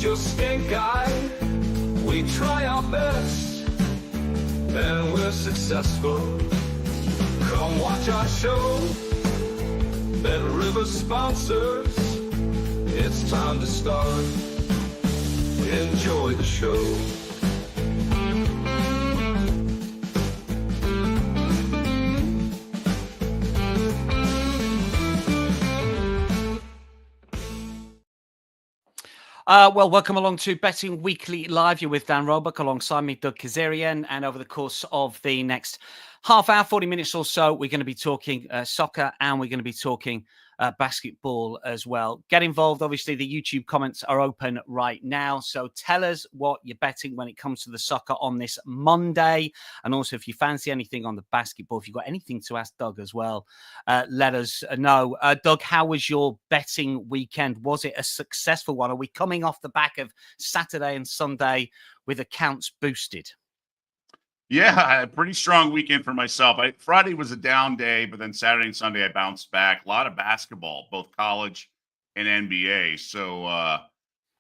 your stink eye. We try our best, and we're successful. Come watch our show. Bet River sponsors. It's time to start. Enjoy the show. Well, welcome along to Betting Weekly Live. You're with Dan Roebuck alongside me, Doug Kezirian. And over the course of the next half hour, 40 minutes or so, we're going to be talking soccer and we're going to be talking basketball as well. Get involved. Obviously, the YouTube comments are open right now. So tell us what you're betting when it comes to the soccer on this Monday. And also, if you fancy anything on the basketball, if you've got anything to ask Doug as well, let us know. Doug, how was your betting weekend? Was it a successful one? Are we coming off the back of Saturday and Sunday with accounts boosted? Yeah, a pretty strong weekend for myself. Friday was a down day, but then Saturday and Sunday I bounced back. A lot of basketball, both college and NBA. So,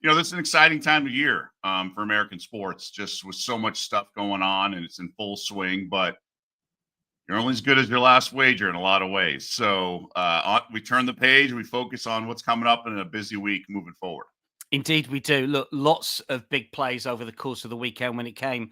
this is an exciting time of year for American sports, just with so much stuff going on and it's in full swing. But you're only as good as your last wager in a lot of ways. So we turn the page, we focus on what's coming up in a busy week moving forward. Indeed, we do. Look, lots of big plays over the course of the weekend when it came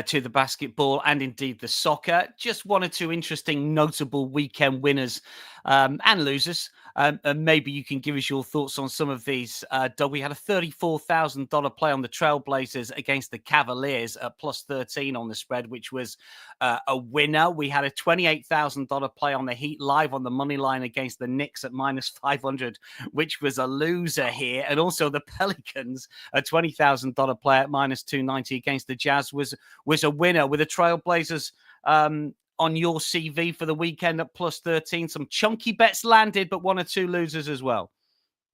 to the basketball and indeed the soccer. Just one or two interesting, notable weekend winners and losers. And maybe you can give us your thoughts on some of these. Doug, we had a $34,000 play on the Trailblazers against the Cavaliers at plus 13 on the spread, which was a winner. We had a $28,000 play on the Heat live on the money line against the Knicks at minus 500, which was a loser here. And also the Pelicans, a $20,000 play at minus 290 against the Jazz was a winner, with the Trailblazers on your CV for the weekend at plus 13. Some chunky bets landed, but one or two losers as well.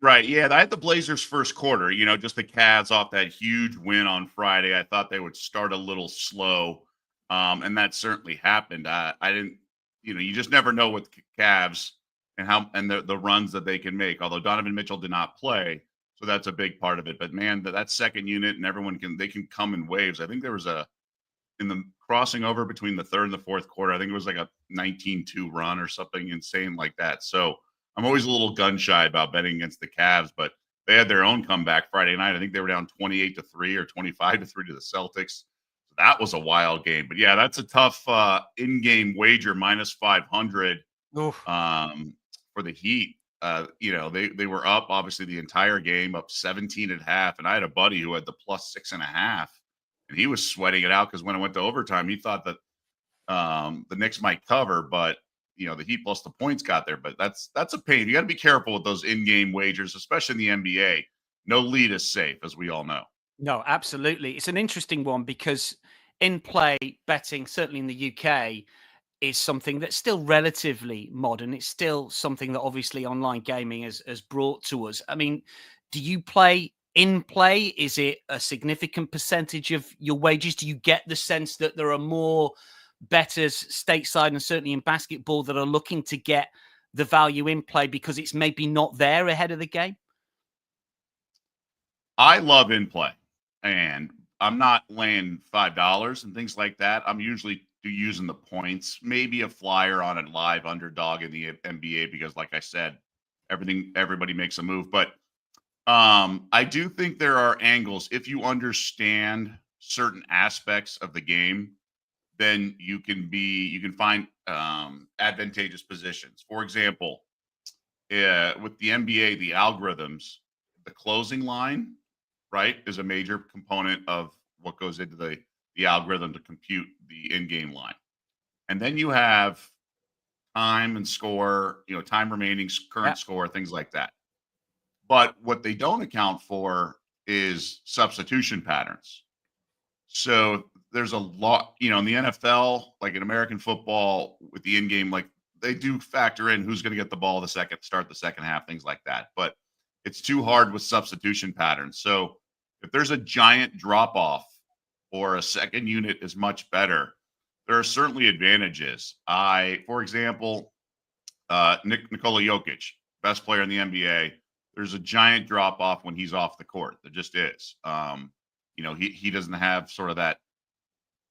Right. Yeah. I had the Blazers first quarter, just the Cavs off that huge win on Friday. I thought they would start a little slow. And that certainly happened. I didn't, you just never know with Cavs and the runs that they can make, although Donovan Mitchell did not play. So that's a big part of it. But man, that second unit and everyone they can come in waves. I think there was in the crossing over between the third and the fourth quarter, I think it was like a 19-2 run or something insane like that. So I'm always a little gun shy about betting against the Cavs, but they had their own comeback Friday night. I think they were down 28-3 or 25-3 to the Celtics. So that was a wild game. But yeah, that's a tough in-game wager, minus 500 for the Heat. They were up obviously the entire game, up 17.5. And I had a buddy who had the plus 6.5. And he was sweating it out because when it went to overtime, he thought that the Knicks might cover, but the Heat plus the points got there. But that's a pain. You got to be careful with those in-game wagers, especially in the NBA. No lead is safe, as we all know. No, absolutely. It's an interesting one because in-play betting, certainly in the UK, is something that's still relatively modern. It's still something that obviously online gaming has brought to us. I mean, do you play in play? Is it a significant percentage of your wages? Do you get the sense that there are more bettors stateside and certainly in basketball that are looking to get the value in play because it's maybe not there ahead of the game? I love in play, and I'm not laying $5 and things like that. I'm usually using the points, maybe a flyer on a live underdog in the NBA because, like I said, everybody makes a move. But I do think there are angles. If you understand certain aspects of the game, then you can find advantageous positions. For example, with the NBA, the algorithms, the closing line, right, is a major component of what goes into the algorithm to compute the in-game line. And then you have time and score, time remaining, current score, things like that. But what they don't account for is substitution patterns. So there's a lot, in the NFL, like in American football with the in-game, like they do factor in who's going to get the ball start the second half, things like that. But it's too hard with substitution patterns. So if there's a giant drop off or a second unit is much better, there are certainly advantages. For example, Nikola Jokic, best player in the NBA. there's a giant drop off when he's off the court. There just is. He doesn't have sort of that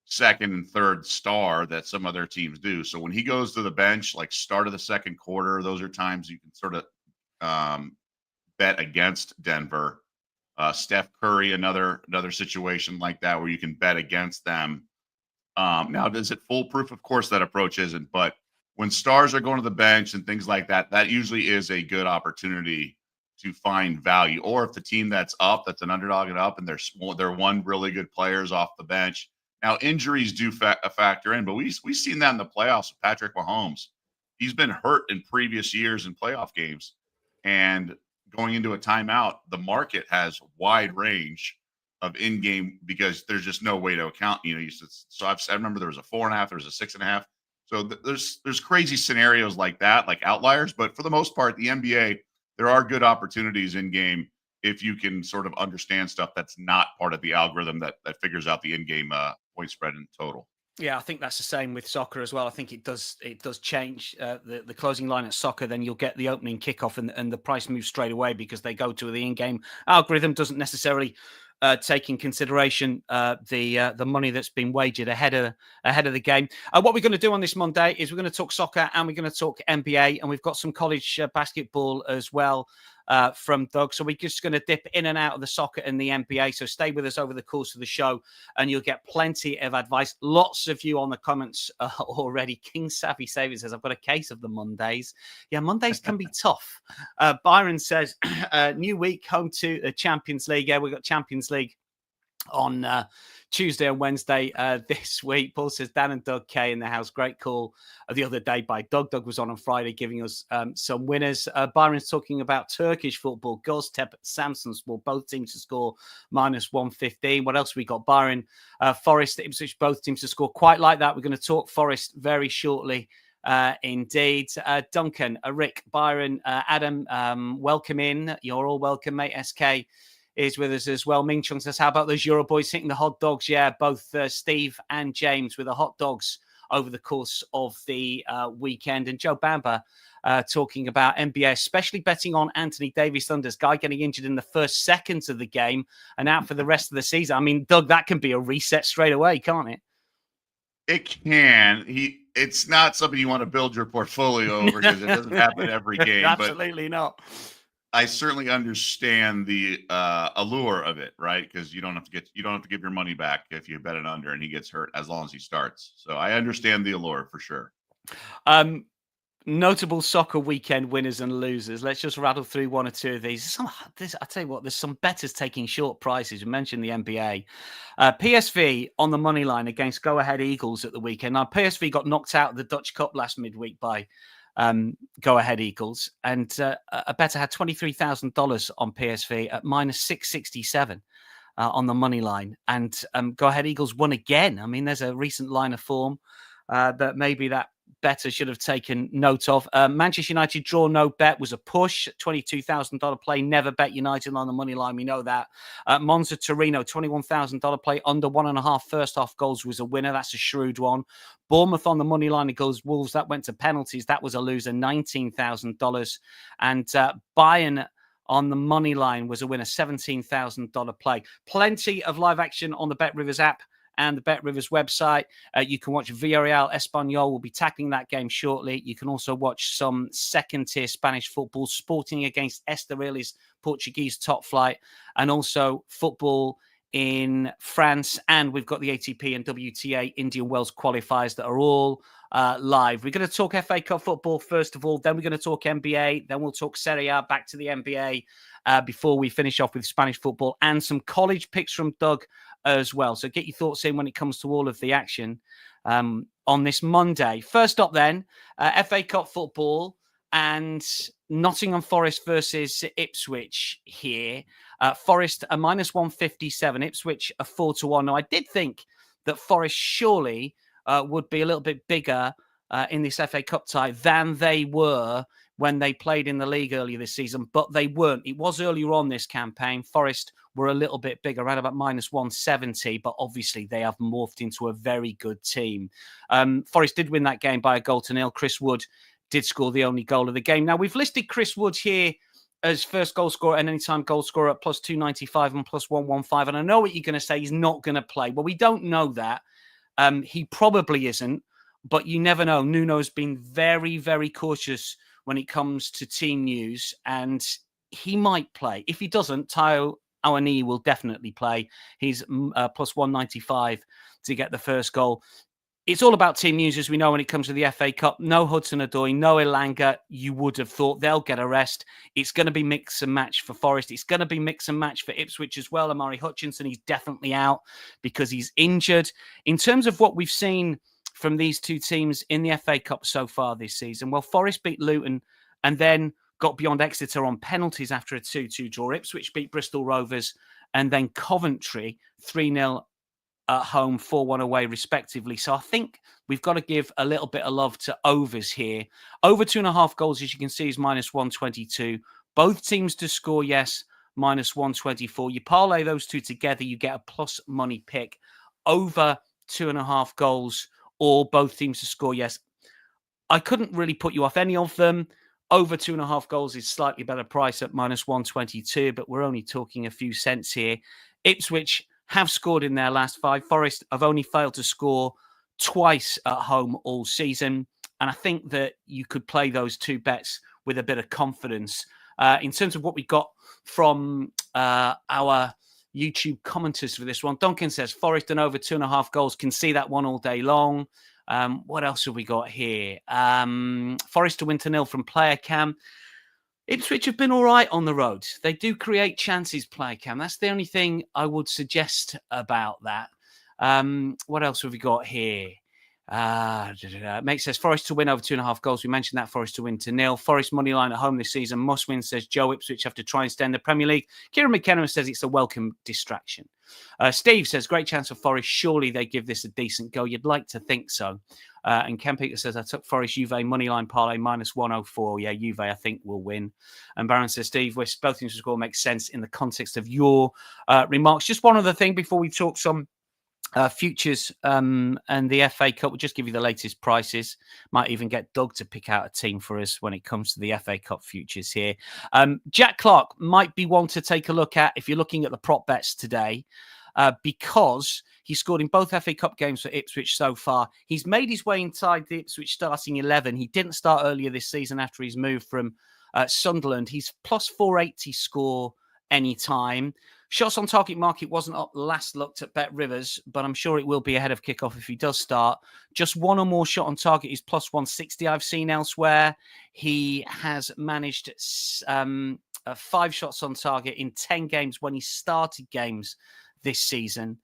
second and third star that some other teams do. So when he goes to the bench, like start of the second quarter, those are times you can sort of bet against Denver. Steph Curry, another situation like that where you can bet against them. Now, is it foolproof? Of course, that approach isn't. But when stars are going to the bench and things like that, that usually is a good opportunity to find value. Or if the team that's an underdog and up, and they're one really good players off the bench. Now, injuries do factor in, but we've seen that in the playoffs with Patrick Mahomes. He's been hurt in previous years in playoff games, and going into a timeout, the market has wide range of in-game because there's just no way to account. I remember there was a 4.5, there was a 6.5. So there's crazy scenarios like that, like outliers. But for the most part, the NBA, there are good opportunities in game if you can sort of understand stuff that's not part of the algorithm that figures out the in-game point spread in total. Yeah, I think that's the same with soccer as well. I think it does change the closing line at soccer. Then you'll get the opening kickoff and the price moves straight away because they go to the in-game algorithm. Doesn't necessarily take in consideration the money that's been wagered ahead of the game. What we're going to do on this Monday is we're going to talk soccer and we're going to talk NBA, and we've got some college basketball as well from Doug. So we're just going to dip in and out of the soccer and the NBA. So stay with us over the course of the show and you'll get plenty of advice. Lots of you on the comments already. King Savvy Saving says, I've got a case of the Mondays. Yeah, Mondays can be tough. Byron says, new week, home to the Champions League. Yeah, we've got Champions League on Tuesday and Wednesday this week. Paul says, Dan and Doug K in the house. Great call the other day by Doug. Doug was on Friday giving us some winners. Byron's talking about Turkish football. Göztepe, Samsunspor, both teams to score -115. What else we got? Byron, Forest, Ipswich, both teams to score quite like that. We're going to talk Forest very shortly. Indeed. Duncan, Rick, Byron, Adam, welcome in. You're all welcome, mate. SK is with us as well. Ming Chung says, how about those Euro boys hitting the hot dogs? Yeah, both Steve and James with the hot dogs over the course of the weekend. And Joe Bamber talking about NBA, especially betting on Anthony Davis Thunder's guy getting injured in the first seconds of the game and out for the rest of the season. I mean, Doug, that can be a reset straight away, can't it? It can. It's not something you want to build your portfolio over because it doesn't happen every game. Absolutely not. I certainly understand the allure of it, right? Because you don't have to give your money back if you bet it under and he gets hurt as long as he starts. So I understand the allure for sure. Notable soccer weekend winners and losers. Let's just rattle through one or two of these. I tell you what, there's some bettors taking short prices. We mentioned the NBA. PSV on the money line against Go Ahead Eagles at the weekend. Now, PSV got knocked out of the Dutch Cup last midweek by Go Ahead Eagles, and a better had $23,000 on PSV at -667 on the money line, and Go Ahead Eagles won again. I mean, there's a recent line of form that maybe that better should have taken note of. Manchester United draw no bet was a push. $22,000 play. Never bet United on the money line. We know that. Monza Torino, $21,000 play under 1.5 first half goals was a winner. That's a shrewd one. Bournemouth on the money line against Wolves. That went to penalties. That was a loser, $19,000. And Bayern on the money line was a winner, $17,000 play. Plenty of live action on the Bet Rivers app and the Bet Rivers website. You can watch Villarreal, Espanyol. We'll be tackling that game shortly. You can also watch some second-tier Spanish football, Sporting against Estoril, Portuguese top flight, and also football in France. And we've got the ATP and WTA Indian Wells qualifiers that are all live. We're going to talk FA Cup football first of all, then we're going to talk NBA, then we'll talk Serie A, back to the NBA before we finish off with Spanish football and some college picks from Doug as well. So get your thoughts in when it comes to all of the action on this Monday. First up then, FA Cup football and Nottingham Forest versus Ipswich here. Forest a -157, Ipswich a 4-1. Now, I did think that Forest surely would be a little bit bigger in this FA Cup tie than they were when they played in the league earlier this season, but they weren't. It was earlier on this campaign. Forest were a little bit bigger, around about -170, but obviously they have morphed into a very good team. Forest did win that game by 1-0. Chris Wood did score the only goal of the game. Now, we've listed Chris Wood here as first goal scorer and anytime goal scorer at plus 295 and plus 115. And I know what you're going to say. He's not going to play. Well, we don't know that. He probably isn't, but you never know. Nuno's been very, very cautious when it comes to team news, and he might play. If he doesn't, Tayo Awoniyi will definitely play. He's plus 195 to get the first goal. It's all about team news, as we know, when it comes to the FA Cup. No Hudson-Odoi, no Elanga. You would have thought they'll get a rest. It's going to be mix and match for Forest. It's going to be mix and match for Ipswich as well. Amari Hutchinson, he's definitely out because he's injured. In terms of what we've seen from these two teams in the FA Cup so far this season, well, Forest beat Luton and then got beyond Exeter on penalties after a 2-2 draw. Ipswich beat Bristol Rovers and then Coventry 3-0 at home, 4-1 away, respectively. So I think we've got to give a little bit of love to overs here. Over 2.5 goals, as you can see, is minus 122. Both teams to score, yes, minus 124. You parlay those two together, you get a plus money pick. Over 2.5 goals or both teams to score, yes. I couldn't really put you off any of them. Over 2.5 goals is slightly better price at minus 122, but we're only talking a few cents here. Ipswich have scored in their last 5. Forest have only failed to score twice at home all season. And I think that you could play those two bets with a bit of confidence. In terms of what we got from our YouTube commenters for this one, Duncan says Forest and over 2.5 goals. Can see that one all day long. What else have we got here? Forest to win 0 from Player Cam. Ipswich have been all right on the road. They do create chances, Player Cam. That's the only thing I would suggest about that. What else have we got here? Mate says Forest to win over 2.5 goals. We mentioned that. Forest to win 0. Forest money line at home this season. Must win, says Joe. Ipswich have to try and stay in the Premier League. Kieran McKenna says it's a welcome distraction. Steve says great chance for Forest. Surely they give this a decent go. You'd like to think so. And Ken Peter says I took Forest Juve money line parlay minus 104. Yeah, Juve I think will win. And Baron says Steve, wish both teams to score makes sense in the context of your remarks. Just one other thing before we talk some futures and the FA Cup. We'll just give you the latest prices. Might even get Doug to pick out a team for us when it comes to the FA Cup futures here. Jack Clark might be one to take a look at if you're looking at the prop bets today, because he scored in both FA Cup games for Ipswich so far. He's made his way inside the Ipswich starting 11. He didn't start earlier this season after his move from Sunderland. He's plus 480 score anytime. Shots on target market wasn't up last looked at Bet Rivers, but I'm sure it will be ahead of kickoff if he does start. Just one or more shot on target is plus 160 I've seen elsewhere. He has managed 5 shots on target in 10 games when he started games this season.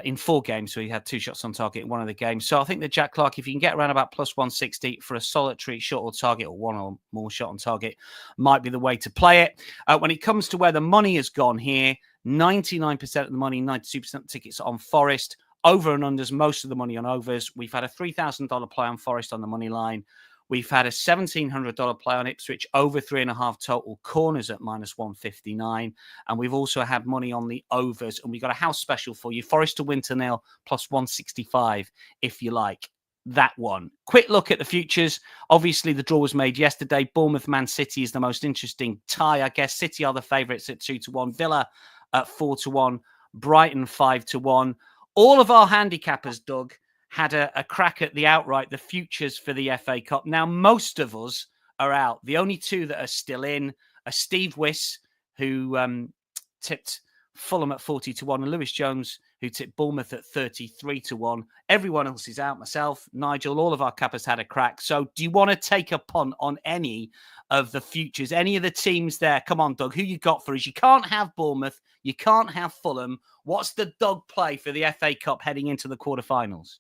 In 4 games, so he had 2 shots on target in one of the games. So I think that Jack Clark, if you can get around about plus 160 for a solitary shot or target or one or more shot on target, might be the way to play it. When it comes to where the money has gone here, 99% of the money, 92% of the tickets on Forest. Over and unders, most of the money on overs. We've had a $3,000 play on Forest on the money line. We've had a $1,700 play on Ipswich, over 3.5 total corners at minus 159. And we've also had money on the overs. And we've got a house special for you. Forest to win 0 plus 165, if you like that one. Quick look at the futures. Obviously, the draw was made yesterday. Bournemouth Man City is the most interesting tie, I guess. City are the favourites at 2-1. Villa at 4-1. Brighton 5-1. All of our handicappers, Doug, had a crack at the outright, the futures for the FA Cup. Now, most of us are out. The only 2 that are still in are Steve Wiss, who tipped Fulham at 40-1, and Lewis Jones, who tipped Bournemouth at 33-1. Everyone else is out. Myself, Nigel, all of our cappers had a crack. So do you want to take a punt on any of the futures, any of the teams there? Come on, Doug, who you got for us? You can't have Bournemouth. You can't have Fulham. What's the Doug play for the FA Cup heading into the quarterfinals?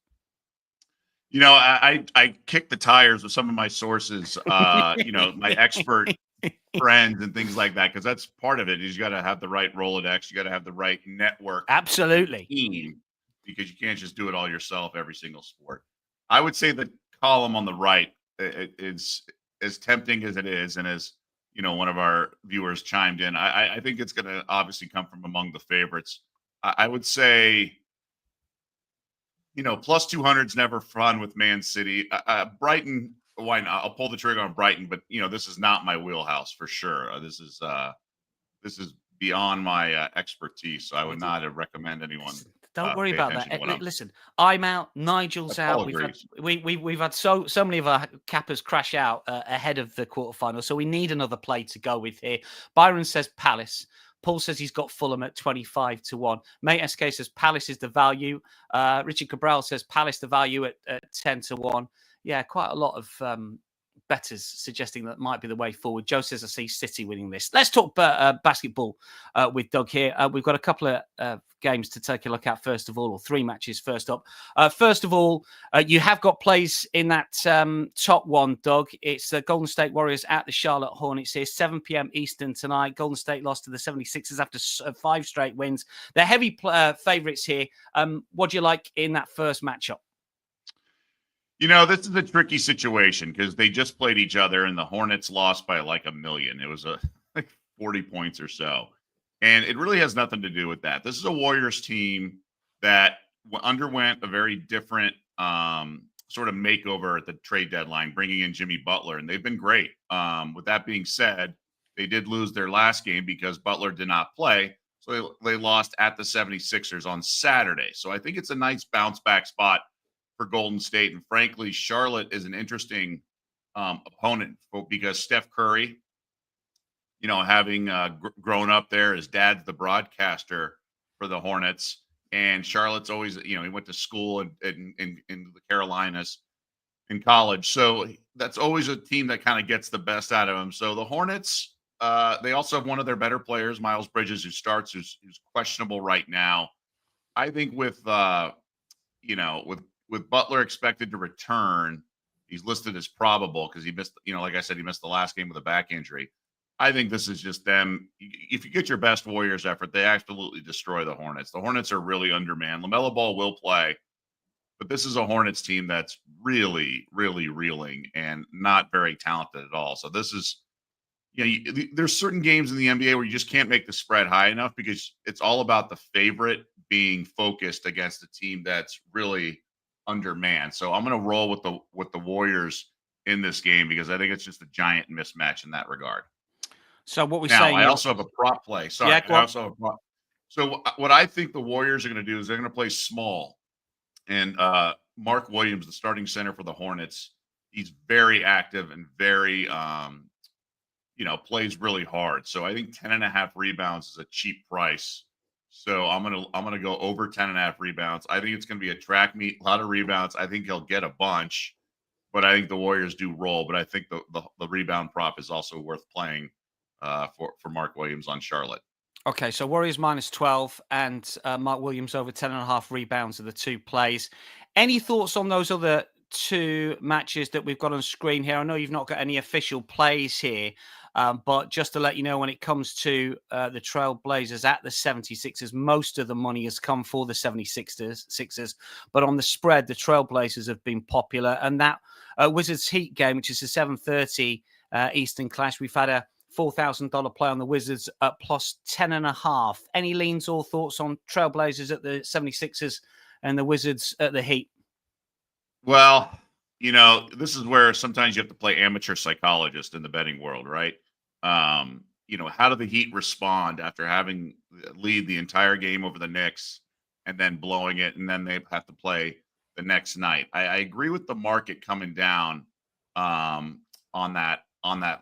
You know, I kicked the tires with some of my sources, my expert friends and things like that, because that's part of it. Is you got to have the right Rolodex, you got to have the right network, absolutely, team, because you can't just do it all yourself every single sport. I would say the column on the right is as tempting as it is, and as one of our viewers chimed in, I think it's going to obviously come from among the favorites. I would say, plus 200 is never fun with Man City. Brighton why not? I'll pull the trigger on Brighton, but this is not my wheelhouse for sure. This is beyond my expertise. So I would not recommend anyone Don't worry pay about attention that. to what I'm. Listen, I'm out. Nigel's Paul out. agrees. We've had so many of our cappers crash out ahead of the quarterfinal, so we need another play to go with here. Byron says Palace. Paul says he's got Fulham at 25-1. Mate SK says Palace is the value. Richard Cabral says Palace the value at 10-1. Yeah, quite a lot of bettors suggesting that might be the way forward. Joe says I see City winning this. Let's talk basketball with Doug here. We've got a couple of games to take a look at first of all, or 3 matches first up. First of all, you have got plays in that top one, Doug. It's the Golden State Warriors at the Charlotte Hornets here, 7 p.m. Eastern tonight. Golden State lost to the 76ers after 5 straight wins. They're heavy favourites here. What do you like in that first matchup? This is a tricky situation because they just played each other and the Hornets lost by like 1 million. It was like 40 points or so. And it really has nothing to do with that. This is a Warriors team that underwent a very different sort of makeover at the trade deadline, bringing in Jimmy Butler, and they've been great. With that being said, they did lose their last game because Butler did not play. So they lost at the 76ers on Saturday. So I think it's a nice bounce back spot for Golden State. And frankly, Charlotte is an interesting opponent because Steph Curry, having grown up there, his dad's the broadcaster for the Hornets, and Charlotte's always, he went to school in the Carolinas in college. So that's always a team that kind of gets the best out of him. So the Hornets, they also have one of their better players, Miles Bridges, who's questionable right now. I think with Butler expected to return, he's listed as probable because he missed, like I said, he missed the last game with a back injury. I think this is just them. If you get your best Warriors effort, they absolutely destroy the Hornets. The Hornets are really undermanned. LaMelo Ball will play, but this is a Hornets team that's really, really reeling and not very talented at all. So this is, there's certain games in the NBA where you just can't make the spread high enough because it's all about the favorite being focused against a team that's really undermanned. So I'm going to roll with the Warriors in this game because I think it's just a giant mismatch in that regard. So what we're now, saying, I also have a prop play. Sorry, yeah, I also have a prop. So what I think the Warriors are going to do is they're going to play small, and Mark Williams, the starting center for the Hornets, he's very active and very plays really hard. So I think 10.5 rebounds is a cheap price. So I'm gonna go over 10.5 rebounds. I think it's gonna be a track meet, a lot of rebounds. I think he'll get a bunch, but I think the Warriors do roll. But I think the rebound prop is also worth playing for Mark Williams on Charlotte. Okay, so Warriors -12 and Mark Williams over 10.5 rebounds are the 2 plays. Any thoughts on those other 2 matches that we've got on screen here? I know you've not got any official plays here, but just to let you know, when it comes to the Trail Blazers at the 76ers, most of the money has come for the 76ers. But on the spread, the Trail Blazers have been popular. And that Wizards Heat game, which is a 7:30 Eastern clash, we've had a $4,000 play on the Wizards at +10.5. Any leans or thoughts on Trailblazers at the 76ers and the Wizards at the Heat? Well, this is where sometimes you have to play amateur psychologist in the betting world, right? How do the Heat respond after having lead the entire game over the Knicks and then blowing it, and then they have to play the next night? I agree with the market coming down on that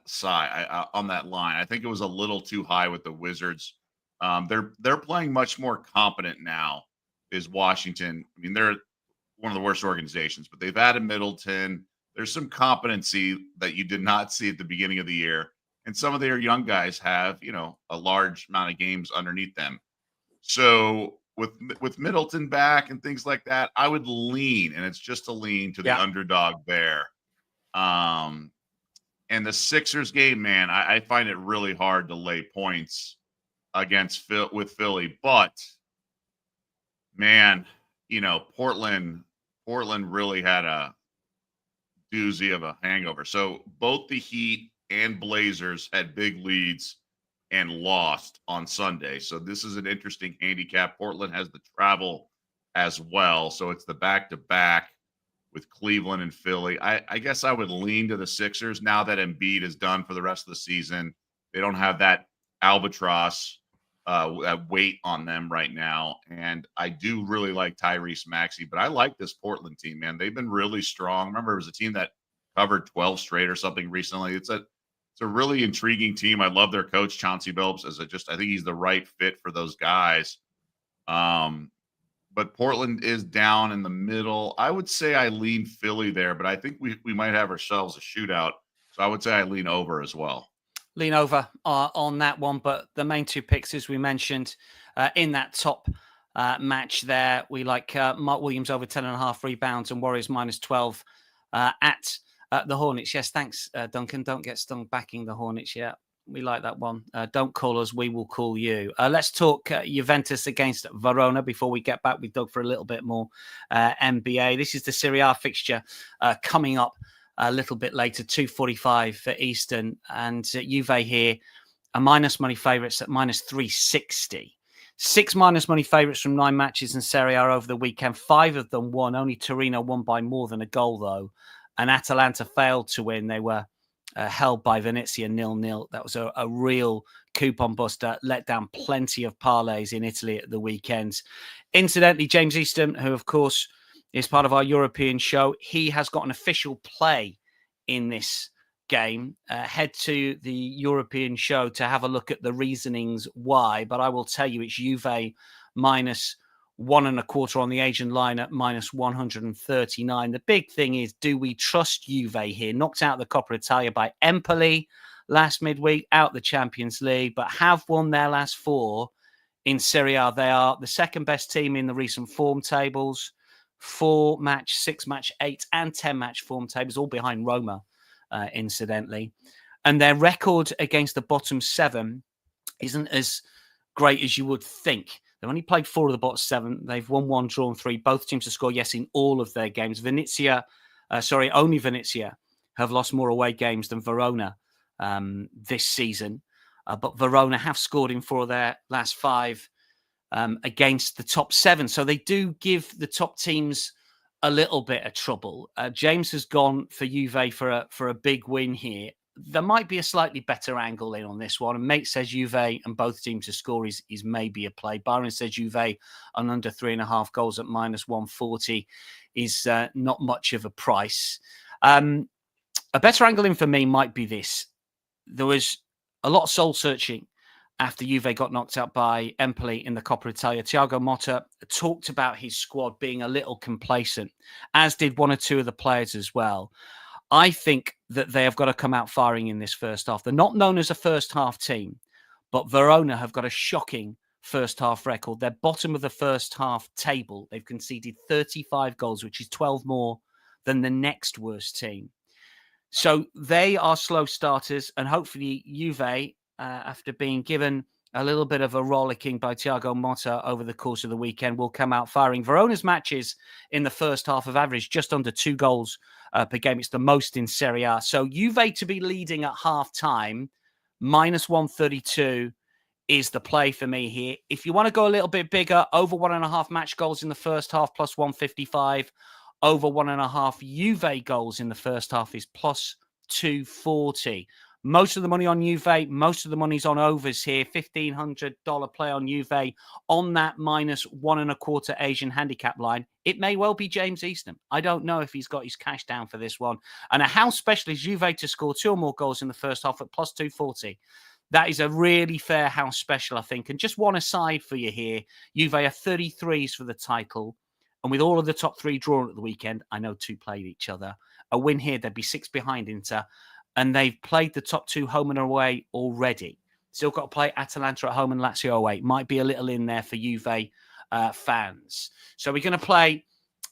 side, on that line. I think it was a little too high with the Wizards. They're playing much more competent now. Is Washington? I mean, they're one of the worst organizations, but they've added Middleton. There's some competency that you did not see at the beginning of the year, and some of their young guys have, a large amount of games underneath them. So with Middleton back and things like that, I would lean, and it's just a lean to the underdog there. And the Sixers game, man, I find it really hard to lay points against with Philly, but man, Portland really had a doozy of a hangover. So both the Heat and Blazers had big leads and lost on Sunday. So this is an interesting handicap. Portland has the travel as well. So it's the back-to-back with Cleveland and Philly. I guess I would lean to the Sixers now that Embiid is done for the rest of the season. They don't have that albatross weight on them right now. And I do really like Tyrese Maxey, but I like this Portland team, man. They've been really strong. Remember, it was a team that covered 12 straight or something recently. It's a really intriguing team. I love their coach, Chauncey Billups, I think he's the right fit for those guys. But Portland is down in the middle. I would say I lean Philly there, but I think we might have ourselves a shootout. So I would say I lean over as well. Lean over on that one, but the main two picks, as we mentioned, in that top match there, we like Mark Williams over 10.5 rebounds and Warriors minus 12 at the Hornets. Yes, thanks, Duncan. Don't get stung backing the Hornets yet. We like that one. Don't call us, we will call you. Let's talk Juventus against Verona before we get back with Doug for a little bit more NBA. This is the Serie A fixture coming up a little bit later, 2:45 for Eastern. And Juve here are minus money favourites at minus 360. 6 minus money favourites from 9 matches in Serie A over the weekend. 5 of them won. Only Torino won by more than a goal, though. And Atalanta failed to win. They were held by Venezia 0-0. That was a real coupon buster. Let down plenty of parlays in Italy at the weekend. Incidentally, James Easton, who of course is part of our European show, he has got an official play in this game. Head to the European show to have a look at the reasonings why. But I will tell you, it's Juve minus 1.25 on the Asian line at minus 139. The big thing is, do we trust Juve here? Knocked out the Coppa Italia by Empoli last midweek, out the Champions League, but have won their last 4 in Serie A. They are the second best team in the recent form tables. 4-match, 6-match, 8 and 10-match form tables, all behind Roma, incidentally. And their record against the bottom 7 isn't as great as you would think. They've only played 4 of the bottom 7. They've won 1, drawn 3. Both teams have scored, yes, in all of their games. Only Venezia have lost more away games than Verona this season. But Verona have scored in 4 of their last 5 against the top 7. So they do give the top teams a little bit of trouble. James has gone for Juve for a big win here. There might be a slightly better angle in on this one. And Mate says Juve and both teams to score is maybe a play. Byron says Juve on under 3.5 goals at minus 140 is not much of a price. A better angle in for me might be this. There was a lot of soul searching after Juve got knocked out by Empoli in the Coppa Italia. Thiago Motta talked about his squad being a little complacent, as did 1 or 2 of the players as well. I think that they have got to come out firing in this first half. They're not known as a first half team, but Verona have got a shocking first half record. They're bottom of the first half table. They've conceded 35 goals, which is 12 more than the next worst team. So they are slow starters, and hopefully Juve, after being given a little bit of a rollicking by Thiago Motta over the course of the weekend, will come out firing. Verona's matches in the first half have averaged just under 2 goals per game. It's the most in Serie A. So Juve to be leading at half-time, minus 132 is the play for me here. If you want to go a little bit bigger, over 1.5 match goals in the first half, plus 155. Over 1.5 Juve goals in the first half is plus 240. Most of the money on Juve, most of the money's on overs here. $1,500 play on Juve on that minus 1.25 Asian handicap line. It may well be James Easton. I don't know if he's got his cash down for this one. And a house special is Juve to score 2 or more goals in the first half at plus 240. That is a really fair house special, I think. And just one aside for you here. Juve are 33s for the title. And with all of the top 3 drawn at the weekend, I know 2 played each other. A win here, they'd be 6 behind Inter. And they've played the top 2 home and away already. Still got to play Atalanta at home and Lazio away. Might be a little in there for Juve fans. So we're going to play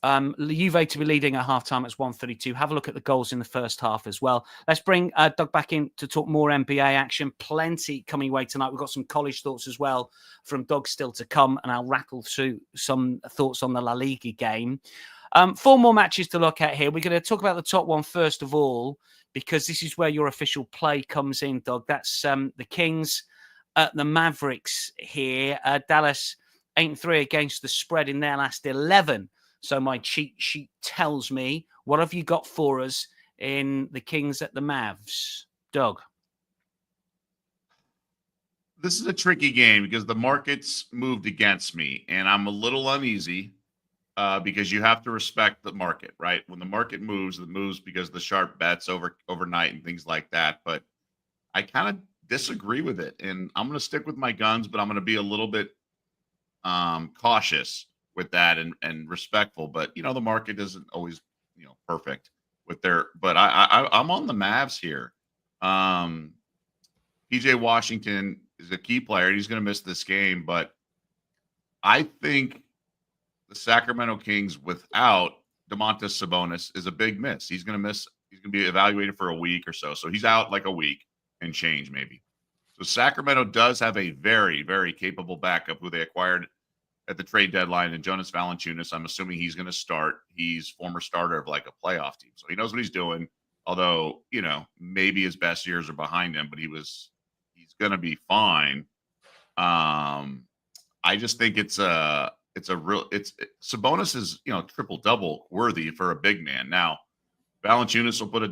Juve to be leading at halftime. It's 132. Have a look at the goals in the first half as well. Let's bring Doug back in to talk more NBA action. Plenty coming away tonight. We've got some college thoughts as well from Doug still to come. And I'll rattle through some thoughts on the La Liga game. 4 more matches to look at here. We're going to talk about the top one first of all, because this is where your official play comes in, Doug. That's the Kings at the Mavericks here. Dallas 8-3 against the spread in their last 11. So my cheat sheet tells me What have you got for us in the Kings at the Mavs? Doug? This is a tricky game because the market's moved against me, and I'm a little uneasy because you have to respect the market, right? When the market moves, it moves because the sharp bets overnight and things like that. But I kind of disagree with it, and I'm going to stick with my guns, but I'm going to be a little bit cautious with that and respectful. But the market isn't always perfect with their. But I'm on the Mavs here. PJ Washington is a key player. He's going to miss this game, but I think the Sacramento Kings without Domantas Sabonis is a big miss. He's going to miss. He's going to be evaluated for a week or so. So he's out like a week and change maybe. So Sacramento does have a very, very capable backup who they acquired at the trade deadline, and Jonas Valanciunas. I'm assuming he's going to start. He's former starter of like a playoff team, so he knows what he's doing. Although maybe his best years are behind him, but he's going to be fine. I just think it's Sabonis is triple double worthy for a big man. Now Valanciunas will put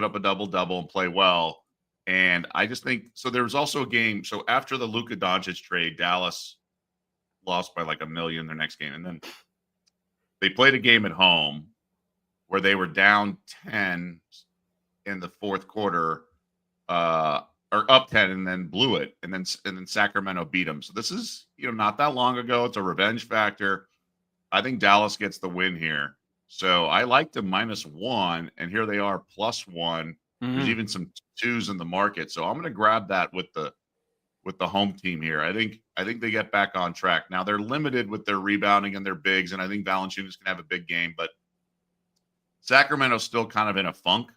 up a double and play well. And I just think so. There was also a game. So after the Luka Doncic trade, Dallas lost by like $1 million their next game, and then they played a game at home where they were down 10 in the fourth quarter, or up 10, and then blew it, and then Sacramento beat them. So this is not that long ago. It's a revenge factor. I think Dallas gets the win here. So I like the -1, and here they are +1. There's even some 2s in the market. So I'm going to grab that with the home team here. I think they get back on track. Now they're limited with their rebounding and their bigs, and I think Valanciunas can have a big game, but Sacramento's still kind of in a funk.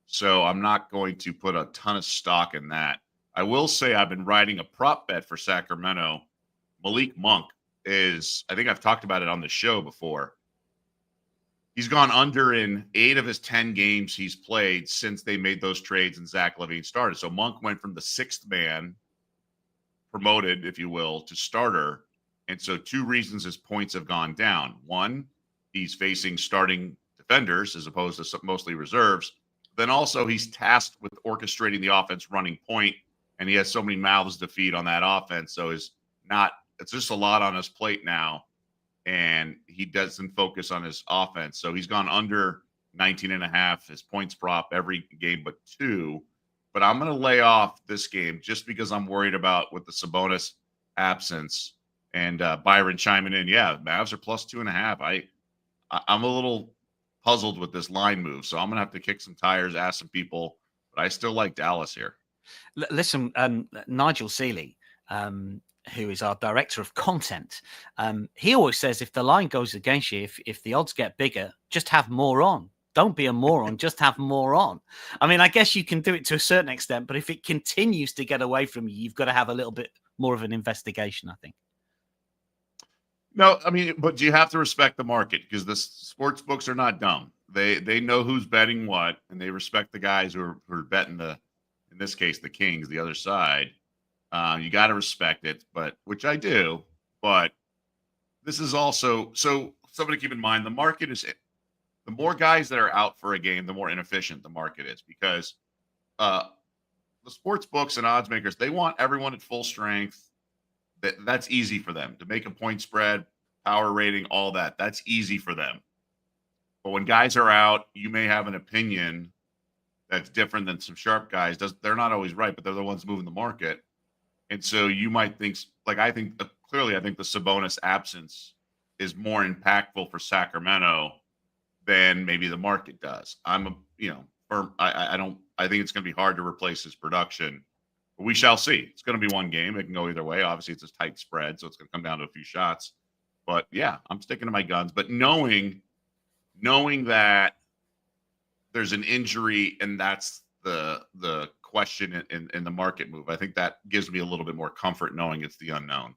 So I'm not going to put a ton of stock in that. I will say I've been riding a prop bet for Sacramento. Malik Monk is, I think I've talked about it on the show before. He's gone under in 8 of his 10 games he's played since they made those trades and Zach LaVine started. So Monk went from the 6th man, promoted, if you will, to starter. And so 2 reasons his points have gone down. 1, he's facing starting defenders as opposed to mostly reserves. Then also he's tasked with orchestrating the offense running point, and he has so many mouths to feed on that offense. So it's just a lot on his plate now, and he doesn't focus on his offense. So he's gone under 19.5, his points prop every game but 2. But I'm going to lay off this game just because I'm worried about with the Sabonis absence and Byron chiming in. Yeah, Mavs are +2.5. I'm a little puzzled with this line move, so I'm going to have to kick some tires, ask some people, but I still like Dallas here. Listen, Nigel Seeley, who is our director of content, he always says if the line goes against you, if the odds get bigger, just have more on. Don't be a moron, just have more on. I mean, I guess you can do it to a certain extent, but if it continues to get away from you, you've got to have a little bit more of an investigation, I think. No, I mean, but you have to respect the market because the sports books are not dumb. They know who's betting what, and they respect the guys who are betting in this case, the Kings, the other side. You got to respect it, but which I do. But this is also so something to keep in mind. The market is the more guys that are out for a game, the more inefficient the market is because the sports books and odds makers, they want everyone at full strength. That's easy for them to make a point spread, power rating, all that. That's easy for them. But when guys are out, you may have an opinion that's different than some sharp guys. They're not always right, but they're the ones moving the market. And so you might think, like I think clearly, I think the Sabonis absence is more impactful for Sacramento than maybe the market does. I think it's going to be hard to replace his production. We shall see. It's going to be one game. It can go either way. Obviously, it's a tight spread, so it's going to come down to a few shots. But yeah, I'm sticking to my guns. But knowing that there's an injury and that's the question in the market move, I think that gives me a little bit more comfort knowing it's the unknown.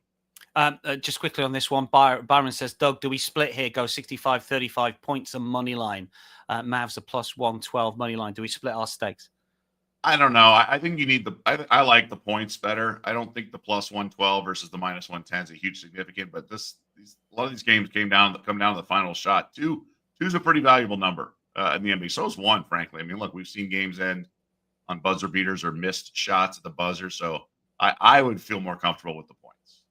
Just quickly on this one, Byron says, Doug, do we split here? Go 65-35 points and money line. Mavs are +112 money line. Do we split our stakes? I don't know. I think you need I like the points better. I don't think the +112 versus the -110 is a huge significant, but a lot of these games come down to the final shot. Two's a pretty valuable number. in the NBA. So is one, frankly. I mean, look, we've seen games end on buzzer beaters or missed shots at the buzzer. So I would feel more comfortable with the points.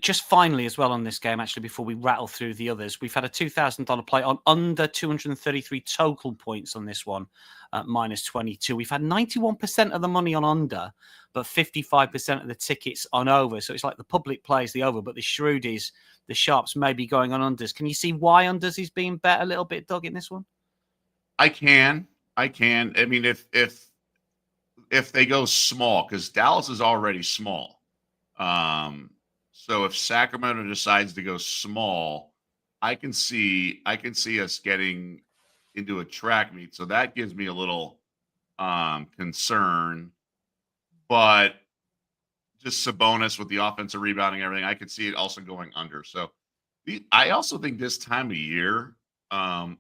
Just finally as well on this game, actually, before we rattle through the others, we've had a $2,000 play on under 233 total points on this one at -22. We've had 91% of the money on under, but 55% of the tickets on over. So it's like the public plays the over, but the shrewdies, the sharps may be going on unders. Can you see why unders is being bet a little bit, Doug, in this one? I can. I mean, if they go small, because Dallas is already small. So if Sacramento decides to go small, I can see us getting into a track meet. So that gives me a little concern. But just Sabonis with the offensive rebounding and everything, I could see it also going under. So I also think this time of year, I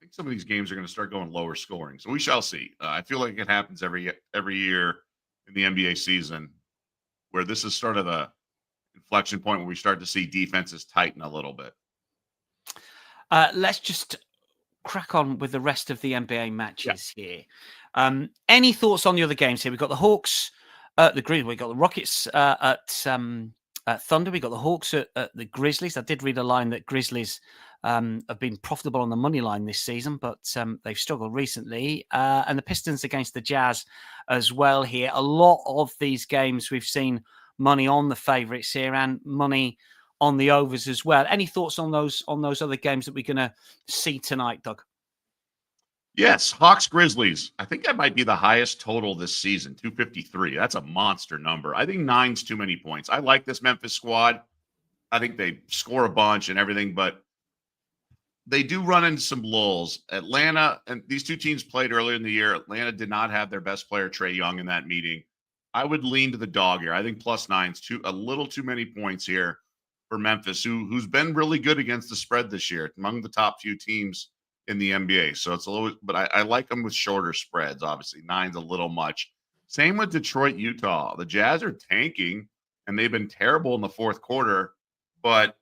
think some of these games are going to start going lower scoring. So we shall see. I feel like it happens every year in the NBA season, where this is sort of a inflection point where we start to see defenses tighten a little bit. Let's just crack on with the rest of the NBA matches here. Any thoughts on the other games here? We've got the Hawks at the Grizzlies. We've got the Rockets at Thunder. We've got the Hawks at the Grizzlies. I did read a line that Grizzlies have been profitable on the money line this season, but they've struggled recently. And the Pistons against the Jazz as well here. A lot of these games we've seen money on the favourites here and money on the overs as well. Any thoughts on those other games that we're going to see tonight, Doug? Yes, Hawks Grizzlies. I think that might be the highest total this season, 253. That's a monster number. I think 9's too many points. I like this Memphis squad. I think they score a bunch and everything, but they do run into some lulls. Atlanta, and these two teams played earlier in the year. Atlanta did not have their best player, Trae Young, in that meeting. I would lean to the dog here. I think +9's a little too many points here for Memphis, who's been really good against the spread this year, among the top few teams in the NBA. So it's a little, but I like them with shorter spreads. Obviously, 9's a little much. Same with Detroit, Utah. The Jazz are tanking, and they've been terrible in the fourth quarter, but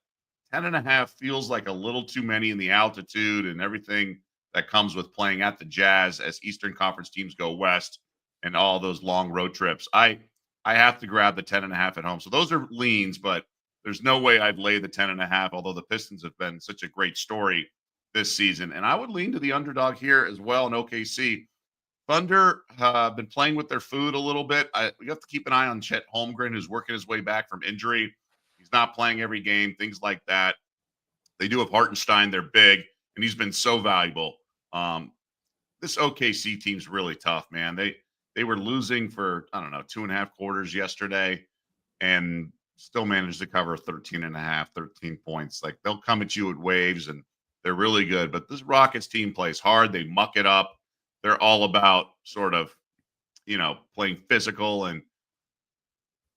10.5 feels like a little too many in the altitude and everything that comes with playing at the Jazz as Eastern Conference teams go west and all those long road trips. I have to grab the 10.5 at home. So those are leans, but there's no way I'd lay the 10.5, although the Pistons have been such a great story this season. And I would lean to the underdog here as well in OKC. Thunder have been playing with their food a little bit. We have to keep an eye on Chet Holmgren, who's working his way back from injury. He's not playing every game, things like that. They do have Hartenstein. They're big, and he's been so valuable. This OKC team's really tough, man. They were losing for, 2.5 quarters yesterday and still managed to cover 13 points. Like, they'll come at you at waves, and they're really good. But this Rockets team plays hard. They muck it up. They're all about sort of, playing physical. And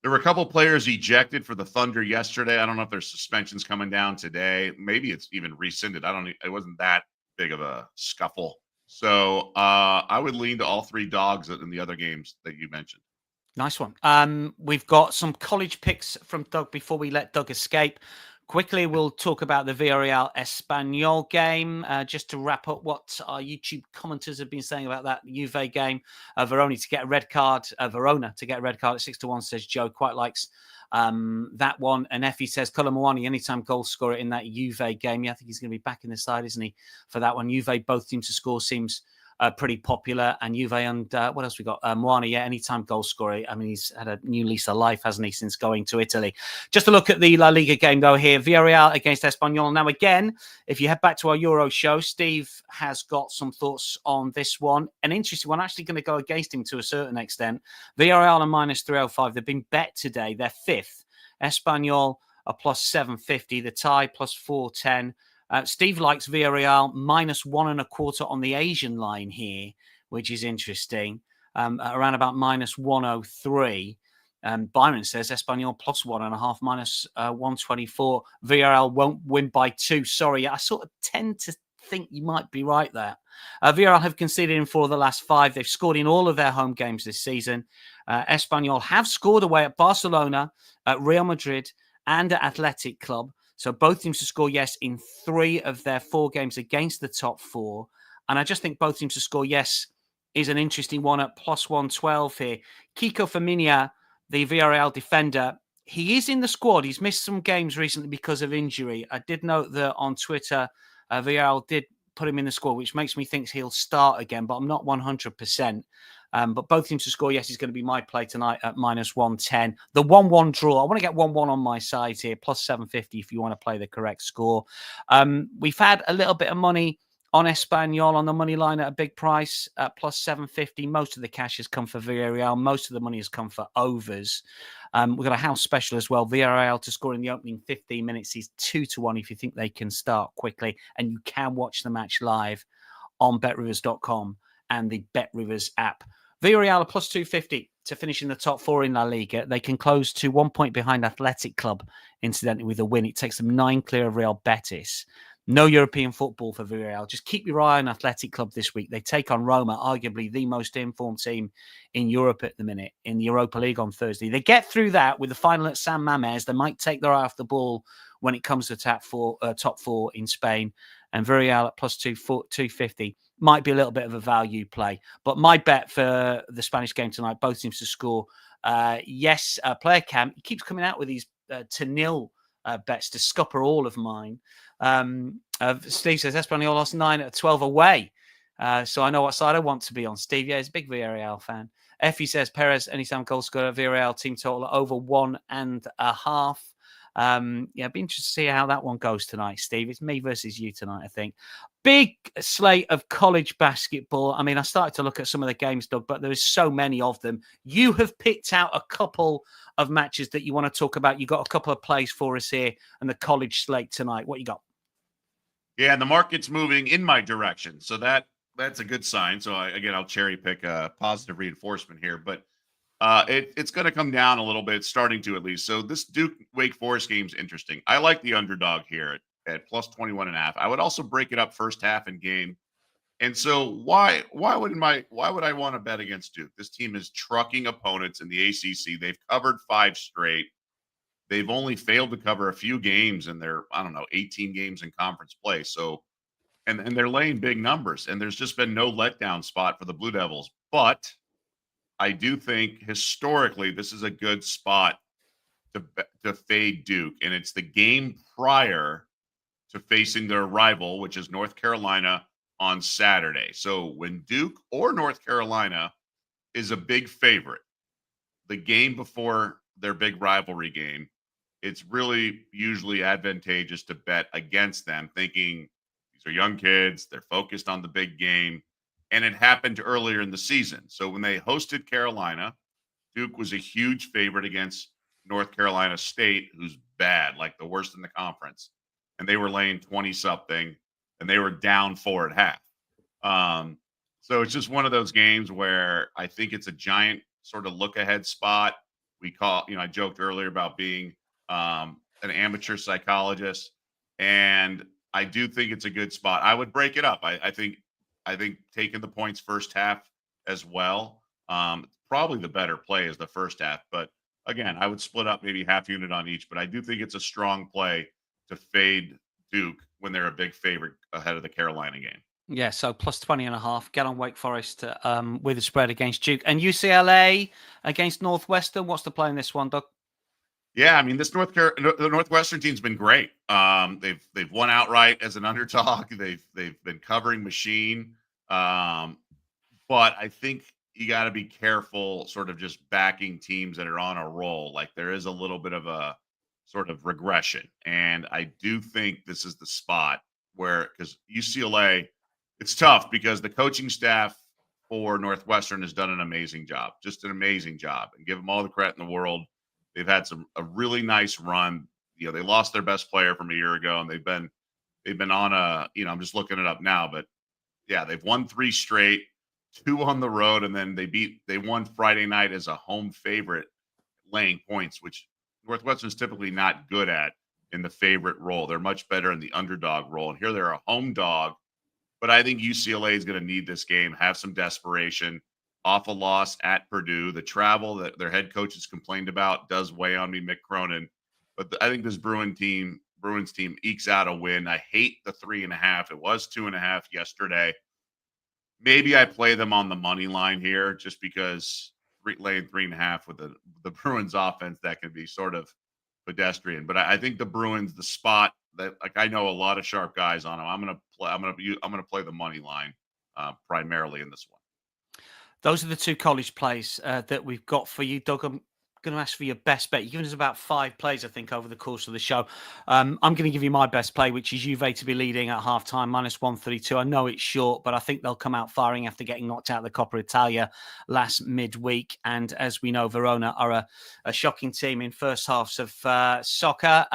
there were a couple players ejected for the Thunder yesterday. I don't know if there's suspensions coming down today. Maybe it's even rescinded. It wasn't that big of a scuffle. So I would lean to all three dogs in the other games that you mentioned. Nice one. We've got some college picks from Doug before we let Doug escape. Quickly, we'll talk about the Villarreal Espanyol game. Just to wrap up what our YouTube commenters have been saying about that Juve game. Verona to get a red card at 6-1, says Joe. Quite likes that one. And Effie says Colomwani, anytime goal scorer in that Juve game. Yeah, I think he's going to be back in the side, isn't he, for that one? Juve, both teams to score seems pretty popular. And Juve and what else we got? Moani, yeah, anytime goal scorer. I mean, he's had a new lease of life, hasn't he, since going to Italy? Just to look at the La Liga game, though, here. Villarreal against Espanyol. Now, again, if you head back to our Euro show, Steve has got some thoughts on this one. An interesting one, actually going to go against him to a certain extent. Villarreal are -305. They've been bet today. They're fifth. Espanyol are +750. The tie +410. Steve likes Villarreal -1.25 on the Asian line here, which is interesting. Around about -103. Byron says Espanyol +1.5, -124. Villarreal won't win by 2. Sorry, I sort of tend to think you might be right there. Villarreal have conceded in 4 of the last 5. They've scored in all of their home games this season. Espanyol have scored away at Barcelona, at Real Madrid, and at Athletic Club. So both teams to score yes in 3 of their 4 games against the top 4. And I just think both teams to score yes is an interesting one at plus 112 here. Kiko Firmino, the Villarreal defender, he is in the squad. He's missed some games recently because of injury. I did note that on Twitter, Villarreal did put him in the squad, which makes me think he'll start again, but I'm not 100%. But both teams to score, yes, is going to be my play tonight at minus 110. The 1-1 draw, I want to get 1-1 on my side here, plus 750 if you want to play the correct score. We've had a little bit of money on Espanyol on the money line at a big price at plus 750. Most of the cash has come for Villarreal. Most of the money has come for overs. We've got a house special as well. Villarreal to score in the opening 15 minutes is 2-1 if you think they can start quickly. And you can watch the match live on betrivers.com and the BetRivers app. Villarreal are plus 250 to finish in the top 4 in La Liga. They can close to 1 point behind Athletic Club, incidentally, with a win. It takes them 9 clear of Real Betis. No European football for Villarreal. Just keep your eye on Athletic Club this week. They take on Roma, arguably the most informed team in Europe at the minute, in the Europa League on Thursday. They get through that with the final at San Mamés. They might take their eye off the ball when it comes to top 4 in Spain. And Villarreal at plus 250 might be a little bit of a value play. But my bet for the Spanish game tonight, both teams to score. Yes, player cam. He keeps coming out with these to nil bets to scupper all of mine. Steve says Espanyol lost 9 out of 12 away. So I know what side I want to be on. Steve, yeah, he's a big Villarreal fan. Effie says Perez, anytime goal scorer, Villarreal team total over 1.5. It'd be interesting to see how that one goes tonight, Steve. It's me versus you tonight, I think. Big slate of college basketball. I mean, I started to look at some of the games, Doug, but there's so many of them. You have picked out a couple of matches that you want to talk about. You got a couple of plays for us here and the college slate tonight. What you got? Yeah, and the market's moving in my direction. So that's a good sign. So I'll cherry pick a positive reinforcement here, but it's going to come down a little bit, starting to at least. So this Duke Wake Forest game's interesting. I like the underdog here at plus 21.5. I would also break it up first half and game. And so why would I want to bet against Duke? This team is trucking opponents in the ACC. They've covered 5 straight. They've only failed to cover a few games in their 18 games in conference play. So and they're laying big numbers, and there's just been no letdown spot for the Blue Devils. But I do think historically this is a good spot to fade Duke, and it's the game prior to facing their rival, which is North Carolina on Saturday. So when Duke or North Carolina is a big favorite, the game before their big rivalry game, it's really usually advantageous to bet against them, thinking these are young kids, they're focused on the big game. And it happened earlier in the season. So when they hosted Carolina, Duke was a huge favorite against North Carolina State, who's bad, like the worst in the conference. And they were laying 20-something, and they were down 4 at half. So it's just one of those games where I think it's a giant sort of look-ahead spot. I joked earlier about being an amateur psychologist, and I do think it's a good spot. I would break it up. I think taking the points first half as well, probably the better play is the first half. But again, I would split up maybe half unit on each. But I do think it's a strong play to fade Duke when they're a big favorite ahead of the Carolina game. Yeah, so plus 20.5. Get on Wake Forest with a spread against Duke. And UCLA against Northwestern. What's the play in this one, Doug? Yeah, I mean, the Northwestern team's been great. They've won outright as an underdog. They've been covering machine. But I think you got to be careful sort of just backing teams that are on a roll. Like there is a little bit of a sort of regression. And I do think this is the spot where, because UCLA, it's tough because the coaching staff for Northwestern has done an amazing job, just an amazing job, and give them all the credit in the world. They've had a really nice run. They lost their best player from a year ago, and they've been on I'm just looking it up now, but yeah, they've won 3 straight, 2 on the road, and then they won Friday night as a home favorite, laying points, which Northwestern's typically not good at in the favorite role. They're much better in the underdog role. And here they're a home dog, but I think UCLA is going to need this game, have some desperation off a loss at Purdue. The travel that their head coach has complained about does weigh on me, Mick Cronin. But I think this Bruin team Bruins team ekes out a win. I hate the 3.5. It was 2.5 yesterday. Maybe I play them on the money line here just because laying 3.5 with the Bruins offense, that can be sort of pedestrian. But I think the Bruins, the spot that, like, I know a lot of sharp guys on them. I'm gonna play the money line primarily in this one. Those are the two college plays that we've got for you, Doug. I'm going to ask for your best bet. You've given us about 5 plays, I think, over the course of the show. I'm going to give you my best play, which is Juve to be leading at halftime, -132. I know it's short, but I think they'll come out firing after getting knocked out of the Coppa Italia last midweek. And as we know, Verona are a shocking team in first halves of soccer.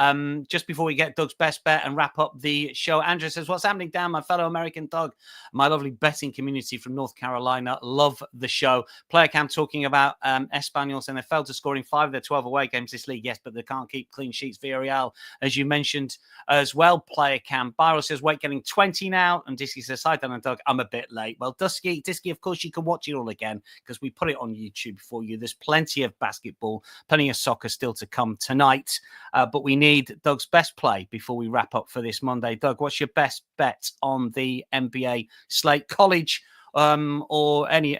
Just before we get Doug's best bet and wrap up the show, Andrew says, what's happening, Dan, my fellow American Doug? My lovely betting community from North Carolina. Love the show. Player Cam talking about Espanyol, and they failed to score in 5 of their 12 away games this league. Yes, but they can't keep clean sheets. Villarreal, as you mentioned as well. Player Cam. Byron says, weight getting 20 now. And Disky says, hi, Dan and Doug, I'm a bit late. Well, Disky, of course, you can watch it all again because we put it on YouTube for you. There's plenty of basketball, plenty of soccer still to come tonight. But we need Doug's best play before we wrap up for this Monday. Doug, what's your best bet on the NBA slate, college, or any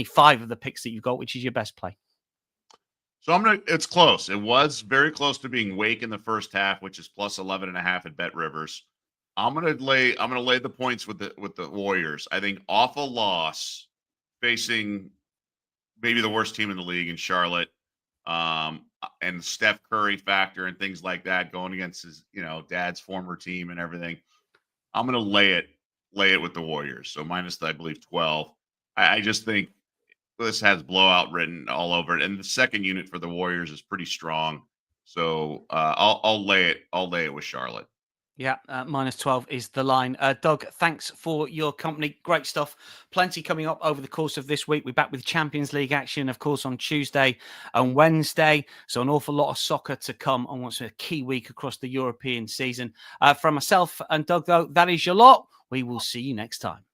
5 of the picks that you've got? Which is your best play? So it's close. It was very close to being Wake in the first half, which is plus 11.5 at Bet Rivers. I'm gonna lay the points with the Warriors. I think off a loss, facing maybe the worst team in the league in Charlotte, and Steph Curry factor and things like that, going against his dad's former team and everything. I'm gonna lay it with the Warriors. So minus, I believe, 12. I just think this has blowout written all over it, and the second unit for the Warriors is pretty strong. So I'll lay it with Charlotte. Yeah, minus 12 is the line. Doug, thanks for your company. Great stuff. Plenty coming up over the course of this week. We're back with Champions League action, of course, on Tuesday and Wednesday. So an awful lot of soccer to come on what's a key week across the European season. From myself and Doug, though, that is your lot. We will see you next time.